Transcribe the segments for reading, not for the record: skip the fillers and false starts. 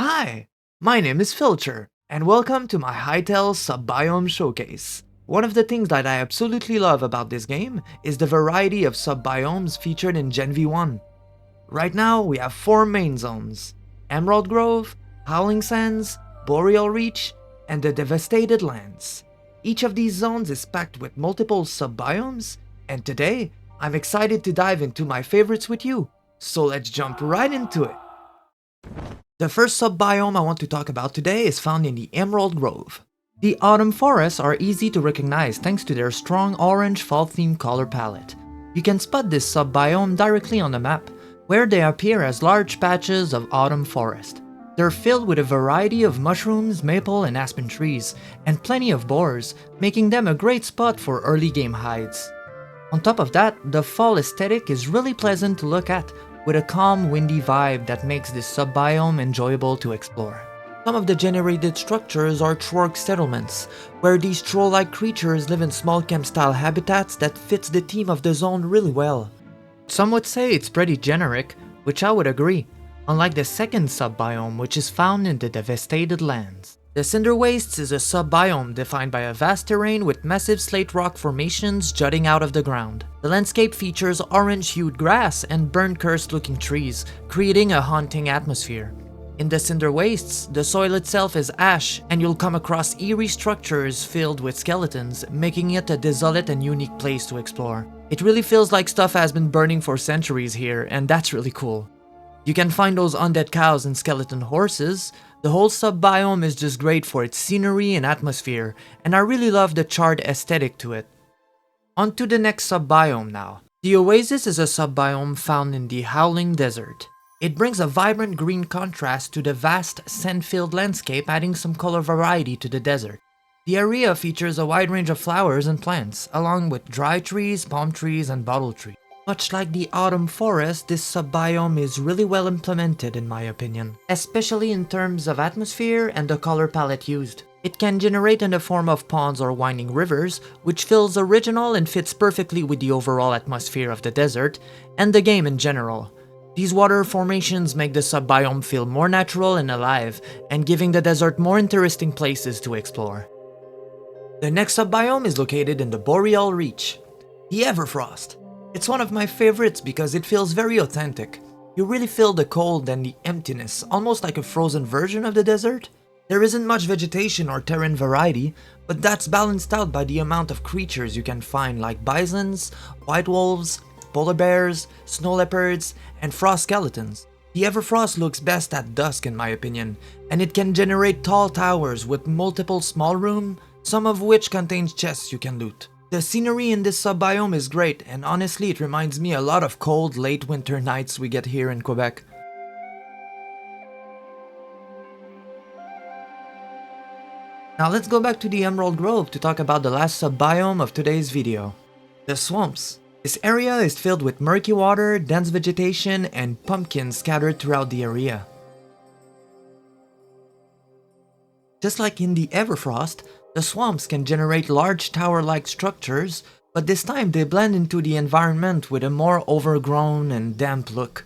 Hi, my name is Filcher, and welcome to my Hytale Sub-Biome Showcase. One of the things that I absolutely love about this game is the variety of sub-biomes featured in Gen V1. Right now, we have 4 main zones: Emerald Grove, Howling Sands, Boreal Reach, and the Devastated Lands. Each of these zones is packed with multiple sub-biomes, and today, I'm excited to dive into my favorites with you, so let's jump right into it. The first sub-biome I want to talk about today is found in the Emerald Grove. The autumn forests are easy to recognize thanks to their strong orange fall-themed color palette. You can spot this sub-biome directly on the map, where they appear as large patches of autumn forest. They're filled with a variety of mushrooms, maple and aspen trees, and plenty of boars, making them a great spot for early game hides. On top of that, the fall aesthetic is really pleasant to look at, with a calm, windy vibe that makes this sub-biome enjoyable to explore. Some of the generated structures are reworked settlements, where these troll-like creatures live in small camp-style habitats that fits the theme of the zone really well. Some would say it's pretty generic, which I would agree, unlike the second sub-biome, which is found in the Devastated Lands. The Cinder Wastes is a sub-biome defined by a vast terrain with massive slate rock formations jutting out of the ground. The landscape features orange-hued grass and burnt cursed-looking trees, creating a haunting atmosphere. In the Cinder Wastes, the soil itself is ash, and you'll come across eerie structures filled with skeletons, making it a desolate and unique place to explore. It really feels like stuff has been burning for centuries here, and that's really cool. You can find those undead cows and skeleton horses. The whole sub-biome is just great for its scenery and atmosphere, and I really love the charred aesthetic to it. On to the next sub-biome now. The Oasis is a sub-biome found in the Howling Desert. It brings a vibrant green contrast to the vast sand-filled landscape, adding some color variety to the desert. The area features a wide range of flowers and plants, along with dry trees, palm trees, and bottle trees. Much like the autumn forest, this sub-biome is really well implemented in my opinion, especially in terms of atmosphere and the color palette used. It can generate in the form of ponds or winding rivers, which feels original and fits perfectly with the overall atmosphere of the desert, and the game in general. These water formations make the sub-biome feel more natural and alive, and giving the desert more interesting places to explore. The next sub-biome is located in the Boreal Reach, the Everfrost. It's one of my favorites because it feels very authentic. You really feel the cold and the emptiness, almost like a frozen version of the desert. There isn't much vegetation or terrain variety, but that's balanced out by the amount of creatures you can find like bisons, white wolves, polar bears, snow leopards, and frost skeletons. The Everfrost looks best at dusk in my opinion, and it can generate tall towers with multiple small rooms, some of which contains chests you can loot. The scenery in this sub-biome is great, and honestly it reminds me a lot of cold late winter nights we get here in Quebec. Now let's go back to the Emerald Grove to talk about the last sub-biome of today's video. The swamps. This area is filled with murky water, dense vegetation, and pumpkins scattered throughout the area. Just like in the Everfrost, the swamps can generate large tower-like structures, but this time they blend into the environment with a more overgrown and damp look.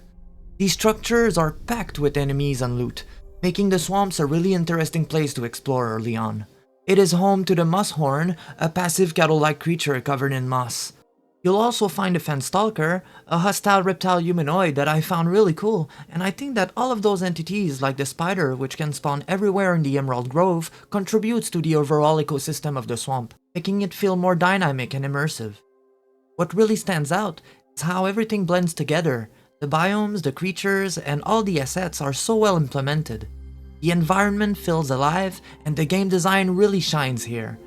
These structures are packed with enemies and loot, making the swamps a really interesting place to explore early on. It is home to the Musshorn, a passive cattle-like creature covered in moss. You'll also find a Fenstalker, a hostile reptile humanoid that I found really cool, and I think that all of those entities, like the spider which can spawn everywhere in the Emerald Grove, contributes to the overall ecosystem of the swamp, making it feel more dynamic and immersive. What really stands out is how everything blends together. The biomes, the creatures, and all the assets are so well implemented. The environment feels alive, and the game design really shines here.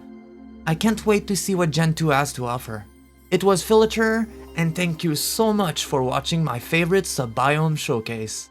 I can't wait to see what Gen 2 has to offer. It was Filcher, and thank you so much for watching my favorite Sub-Biome Showcase.